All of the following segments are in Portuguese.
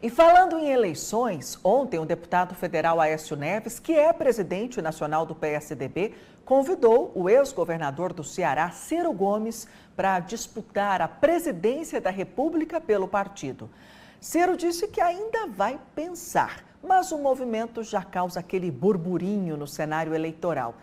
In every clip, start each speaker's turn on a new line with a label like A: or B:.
A: E falando em eleições, ontem o deputado federal Aécio Neves, que é presidente nacional do PSDB, convidou o ex-governador do Ceará, Ciro Gomes, para disputar a presidência da República pelo partido. Ciro disse que ainda vai pensar, mas o movimento já causa aquele burburinho no cenário eleitoral.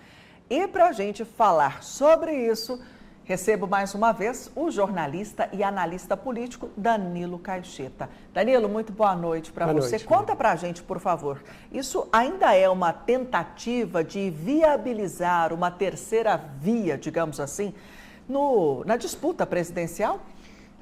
A: E para a gente falar sobre isso, recebo mais uma vez o jornalista e analista político Danilo Caixeta. Danilo, muito boa noite para você. Conta para a gente, por favor, isso ainda é uma tentativa de viabilizar uma terceira via, digamos assim, na disputa presidencial?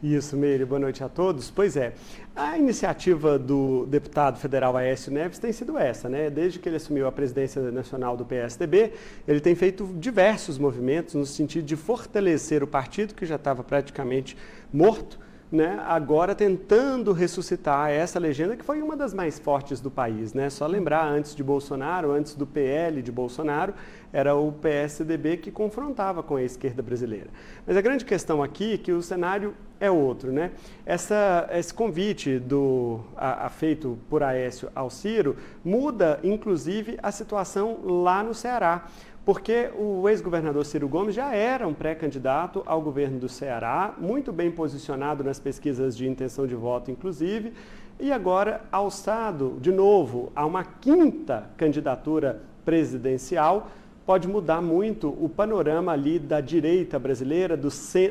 B: Isso, Meire, boa noite a todos. Pois é, a iniciativa do deputado federal Aécio Neves tem sido essa, né? Desde que ele assumiu a presidência nacional do PSDB, ele tem feito diversos movimentos no sentido de fortalecer o partido, que já estava praticamente morto, né? Agora tentando ressuscitar essa legenda que foi uma das mais fortes do país, né? Só lembrar, antes de Bolsonaro, antes do PL de Bolsonaro, era o PSDB que confrontava com a esquerda brasileira. Mas a grande questão aqui é que o cenário é outro, né? Esse convite feito por Aécio ao Ciro muda, inclusive, a situação lá no Ceará, porque o ex-governador Ciro Gomes já era um pré-candidato ao governo do Ceará, muito bem posicionado nas pesquisas de intenção de voto, inclusive, e agora alçado, de novo, a uma quinta candidatura presidencial, pode mudar muito o panorama ali da direita brasileira,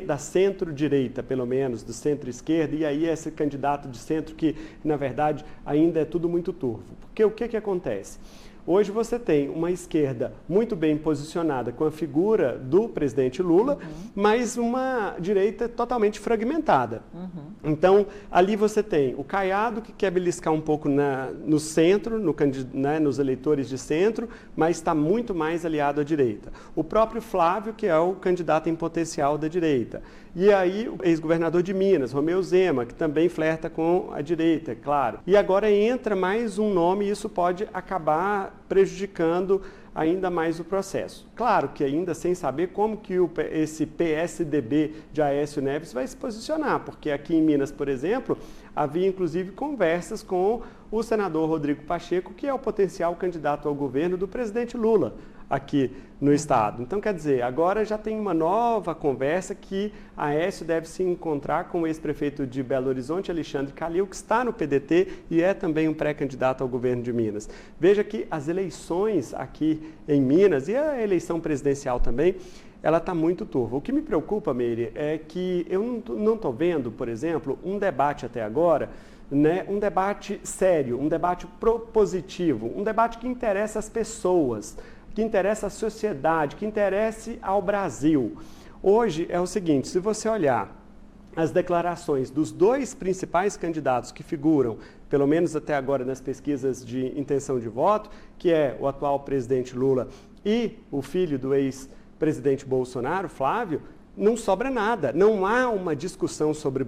B: da centro-direita, pelo menos, do centro-esquerda, e aí esse candidato de centro que, na verdade, ainda é tudo muito turvo. Porque o que acontece? Hoje você tem uma esquerda muito bem posicionada com a figura do presidente Lula, mas uma direita totalmente fragmentada. Então, ali você tem o Caiado, que quer beliscar um pouco no centro, nos eleitores de centro, mas está muito mais aliado à direita. O próprio Flávio, que é o candidato em potencial da direita. E aí, o ex-governador de Minas, Romeu Zema, que também flerta com a direita, é claro. E agora entra mais um nome e isso pode acabar prejudicando ainda mais o processo. Claro que ainda sem saber como que esse PSDB de Aécio Neves vai se posicionar, porque aqui em Minas, por exemplo, havia inclusive conversas com o senador Rodrigo Pacheco, que é o potencial candidato ao governo do presidente Lula aqui no estado. Então, quer dizer, agora já tem uma nova conversa que Aécio deve se encontrar com o ex-prefeito de Belo Horizonte, Alexandre Calil, que está no PDT e é também um pré-candidato ao governo de Minas. Veja que as eleições aqui em Minas e a eleição presidencial também, ela está muito turva. O que me preocupa, Meire, é que eu não estou vendo, por exemplo, um debate até agora, né, um debate sério, um debate propositivo, um debate que interessa as pessoas, que interessa à sociedade, que interesse ao Brasil. Hoje é o seguinte, se você olhar as declarações dos dois principais candidatos que figuram, pelo menos até agora nas pesquisas de intenção de voto, que é o atual presidente Lula e o filho do ex-presidente Bolsonaro, Flávio, não sobra nada, não há uma discussão sobre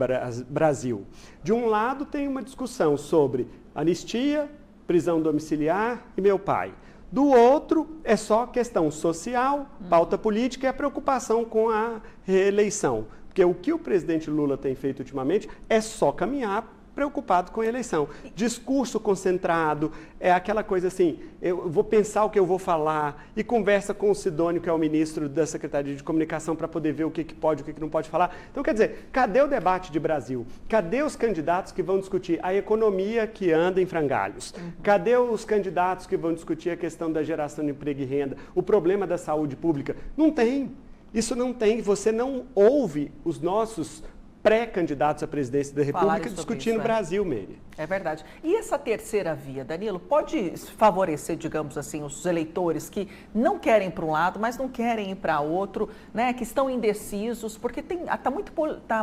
B: Brasil. De um lado tem uma discussão sobre anistia, prisão domiciliar e meu pai. Do outro, é só questão social, pauta política e a preocupação com a reeleição. Porque o que o presidente Lula tem feito ultimamente é só caminhar preocupado com a eleição. Discurso concentrado, é aquela coisa assim, eu vou pensar o que eu vou falar e conversa com o Sidônio, que é o ministro da Secretaria de Comunicação, para poder ver o que pode, o que não pode falar. Então, quer dizer, cadê o debate de Brasil? Cadê os candidatos que vão discutir a economia que anda em frangalhos? Cadê os candidatos que vão discutir a questão da geração de emprego e renda? O problema da saúde pública? Não tem. Isso não tem. Você não ouve os nossos pré-candidatos à presidência da República discutindo o Brasil, Meire.
A: É verdade. E essa terceira via, Danilo, pode favorecer, digamos assim, os eleitores que não querem ir para um lado, mas não querem ir para outro, né, que estão indecisos, porque está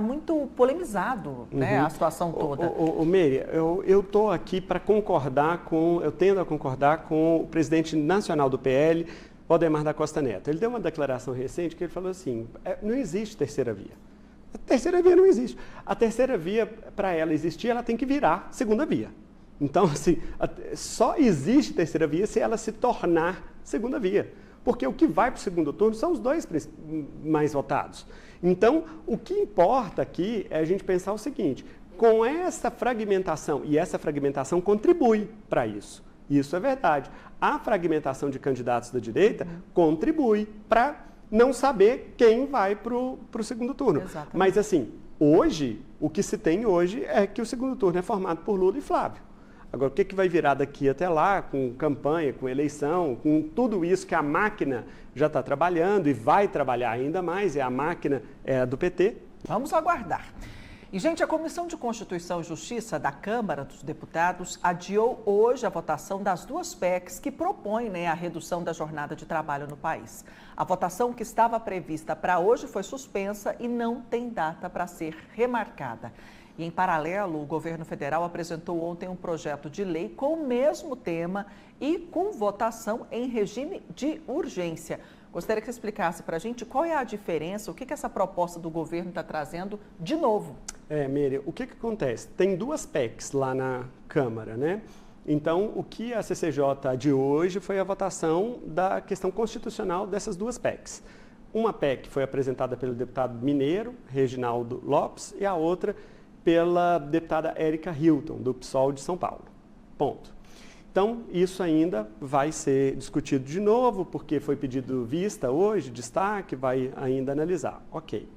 A: muito polemizado, né, a situação toda.
B: Meire, eu estou aqui para eu tendo a concordar com o presidente nacional do PL, Valdemar da Costa Neto. Ele deu uma declaração recente que ele falou assim, não existe terceira via. A terceira via não existe. A terceira via, para ela existir, ela tem que virar segunda via. Então, assim, só existe terceira via se ela se tornar segunda via. Porque o que vai para o segundo turno são os dois mais votados. Então, o que importa aqui é a gente pensar o seguinte, com essa fragmentação, e essa fragmentação contribui para isso. Isso é verdade. A fragmentação de candidatos da direita contribui para não saber quem vai para o segundo turno.
A: Exatamente.
B: Mas assim, hoje, o que se tem hoje é que o segundo turno é formado por Lula e Flávio. Agora, o que vai virar daqui até lá, com campanha, com eleição, com tudo isso que a máquina já está trabalhando e vai trabalhar ainda mais, a máquina do PT.
A: Vamos aguardar. E, gente, a Comissão de Constituição e Justiça da Câmara dos Deputados adiou hoje a votação das duas PECs que propõem a redução da jornada de trabalho no país. A votação que estava prevista para hoje foi suspensa e não tem data para ser remarcada. E, em paralelo, o governo federal apresentou ontem um projeto de lei com o mesmo tema e com votação em regime de urgência. Gostaria que você explicasse para a gente qual é a diferença, o que essa proposta do governo está trazendo de novo.
B: Meire, o que acontece? Tem duas PECs lá na Câmara, né? Então, o que a CCJ de hoje foi a votação da questão constitucional dessas duas PECs. Uma PEC foi apresentada pelo deputado mineiro, Reginaldo Lopes, e a outra pela deputada Érica Hilton, do PSOL de São Paulo. Ponto. Então, isso ainda vai ser discutido de novo, porque foi pedido vista hoje, destaque, vai ainda analisar. Ok.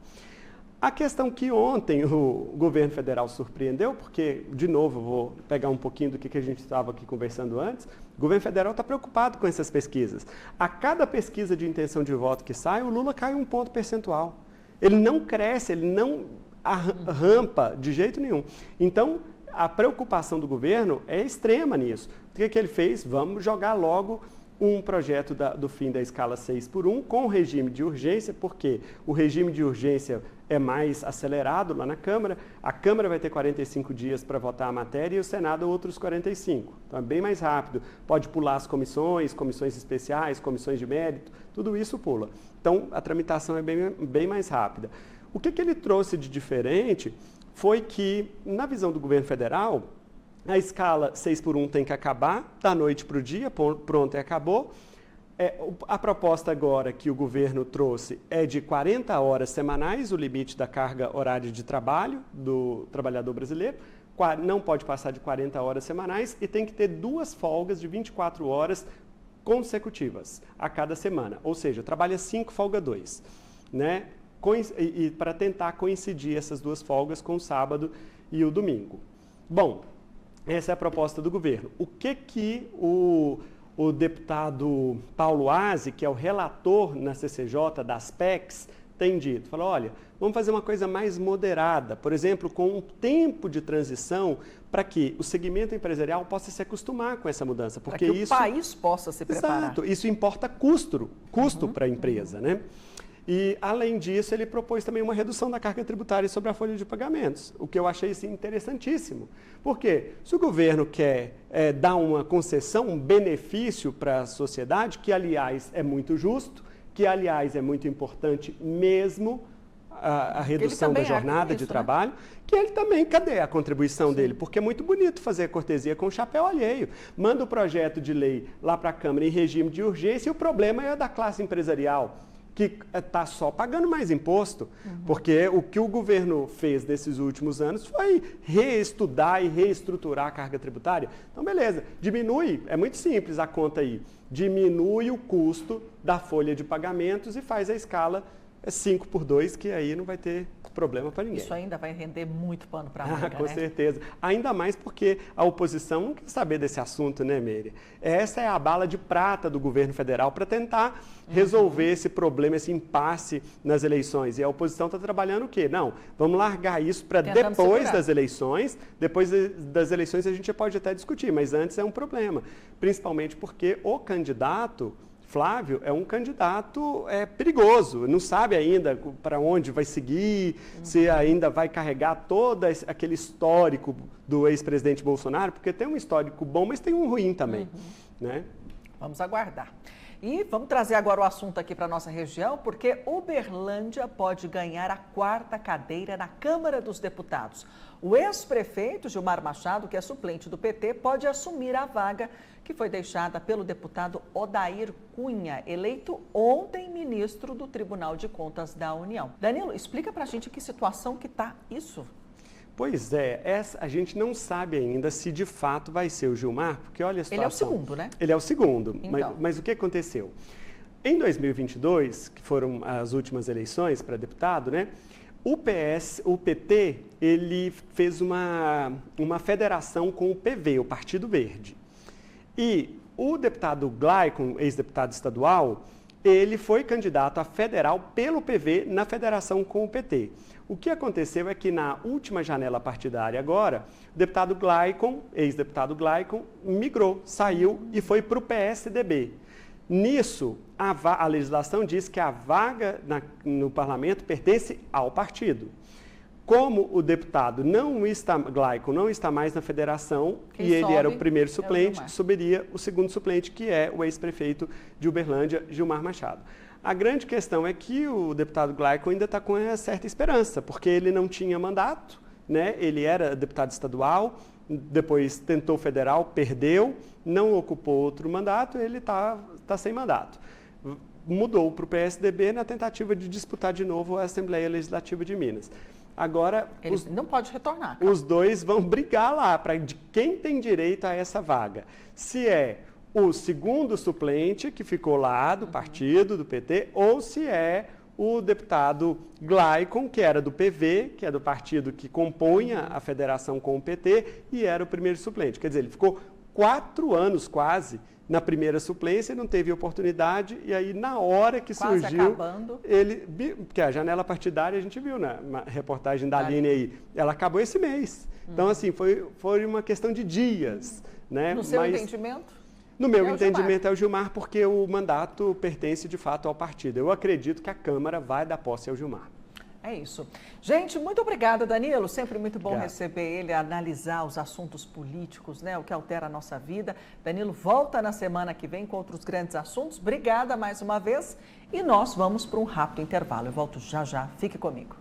B: A questão que ontem o governo federal surpreendeu, porque, de novo, vou pegar um pouquinho do que a gente estava aqui conversando antes, o governo federal está preocupado com essas pesquisas. A cada pesquisa de intenção de voto que sai, o Lula cai 1 ponto percentual. Ele não cresce, ele não rampa de jeito nenhum. Então, a preocupação do governo é extrema nisso. O que ele fez? Vamos jogar logo um projeto do fim da escala 6x1 com regime de urgência, porque o regime de urgência é mais acelerado lá na Câmara. A Câmara vai ter 45 dias para votar a matéria e o Senado outros 45. Então é bem mais rápido. Pode pular as comissões especiais, comissões de mérito, tudo isso pula. Então a tramitação é bem mais rápida. O que ele trouxe de diferente foi que, na visão do governo federal, a escala 6x1 tem que acabar da noite para o dia, pronto, e acabou. A proposta agora que o governo trouxe é de 40 horas semanais, o limite da carga horária de trabalho do trabalhador brasileiro. Não pode passar de 40 horas semanais e tem que ter 2 folgas de 24 horas consecutivas a cada semana. Ou seja, trabalha 5, folga 2, né? E para tentar coincidir essas 2 folgas com o sábado e o domingo. Bom, essa é a proposta do governo. O que o deputado Paulo Aze, que é o relator na CCJ das PECs, tem dito? Falou, olha, vamos fazer uma coisa mais moderada, por exemplo, com um tempo de transição para que o segmento empresarial possa se acostumar com essa mudança. Porque
A: para que o país possa se preparar.
B: Exato, isso importa custo para a empresa, né? E, além disso, ele propôs também uma redução da carga tributária sobre a folha de pagamentos, o que eu achei assim, interessantíssimo. Porque se o governo quer dar uma concessão, um benefício para a sociedade, que, aliás, é muito justo, que, aliás, é muito importante mesmo, a redução da jornada de trabalho, que ele também, cadê a contribuição dele? Porque é muito bonito fazer cortesia com o chapéu alheio. Manda o projeto de lei lá para a Câmara em regime de urgência e o problema é da classe empresarial, que está só pagando mais imposto, porque o que o governo fez nesses últimos anos foi reestudar e reestruturar a carga tributária. Então, beleza, diminui, é muito simples a conta aí, diminui o custo da folha de pagamentos e faz a escala 5x2, que aí não vai ter problema para ninguém.
A: Isso ainda vai render muito pano para a manga,
B: com certeza. Ainda mais porque a oposição não quer saber desse assunto, né, Meire? Essa é a bala de prata do governo federal para tentar resolver esse problema, esse impasse nas eleições. E a oposição está trabalhando o quê? Não, vamos largar isso para depois das eleições. Depois das eleições a gente pode até discutir, mas antes é um problema. Principalmente porque o candidato Flávio é um candidato perigoso, não sabe ainda para onde vai seguir, se ainda vai carregar todo aquele histórico do ex-presidente Bolsonaro, porque tem um histórico bom, mas tem um ruim também, né?
A: Vamos aguardar. E vamos trazer agora o assunto aqui para a nossa região, porque Uberlândia pode ganhar a 4ª cadeira na Câmara dos Deputados. O ex-prefeito Gilmar Machado, que é suplente do PT, pode assumir a vaga que foi deixada pelo deputado Odair Cunha, eleito ontem ministro do Tribunal de Contas da União. Danilo, explica para a gente que situação que está isso.
B: Pois é, a gente não sabe ainda se de fato vai ser o Gilmar, porque olha a situação.
A: Ele é o segundo, né?
B: Ele é o segundo,
A: Então.
B: mas o que aconteceu? Em 2022, que foram as últimas eleições para deputado, né? O PT, ele fez uma federação com o PV, o Partido Verde. E o deputado Glaycon, ex-deputado estadual, ele foi candidato a federal pelo PV na federação com o PT. O que aconteceu é que na última janela partidária agora, o deputado Glaycon, ex-deputado Glaycon, migrou, saiu e foi para o PSDB. Nisso, a legislação diz que a vaga no parlamento pertence ao partido. Como o deputado Glaycon não está mais na federação, e ele era o primeiro suplente, subiria o segundo suplente, que é o ex-prefeito de Uberlândia, Gilmar Machado. A grande questão é que o deputado Glaycon ainda está com uma certa esperança, porque ele não tinha mandato, né? Ele era deputado estadual, depois tentou federal, perdeu, não ocupou outro mandato, ele está sem mandato. Mudou para o PSDB na tentativa de disputar de novo a Assembleia Legislativa de Minas. Agora,
A: ele não pode retornar. Cara.
B: Os dois vão brigar lá de quem tem direito a essa vaga. Se é o segundo suplente que ficou lá do partido, do PT, ou se é o deputado Glaycon, que era do PV, que é do partido que compunha a federação com o PT, e era o primeiro suplente. Quer dizer, ele ficou 4 anos quase na primeira suplência, não teve oportunidade, e aí na hora que
A: quase
B: surgiu,
A: acabando.
B: porque a janela partidária a gente viu na reportagem da Aline aí, ela acabou esse mês. Então, assim, foi uma questão de dias. Né?
A: No seu entendimento?
B: No meu entendimento é o Gilmar, porque o mandato pertence de fato ao partido. Eu acredito que a Câmara vai dar posse ao Gilmar.
A: É isso. Gente, muito obrigada, Danilo. Sempre muito bom receber ele, analisar os assuntos políticos, né? O que altera a nossa vida. Danilo volta na semana que vem com outros grandes assuntos. Obrigada mais uma vez. E nós vamos para um rápido intervalo. Eu volto já já. Fique comigo.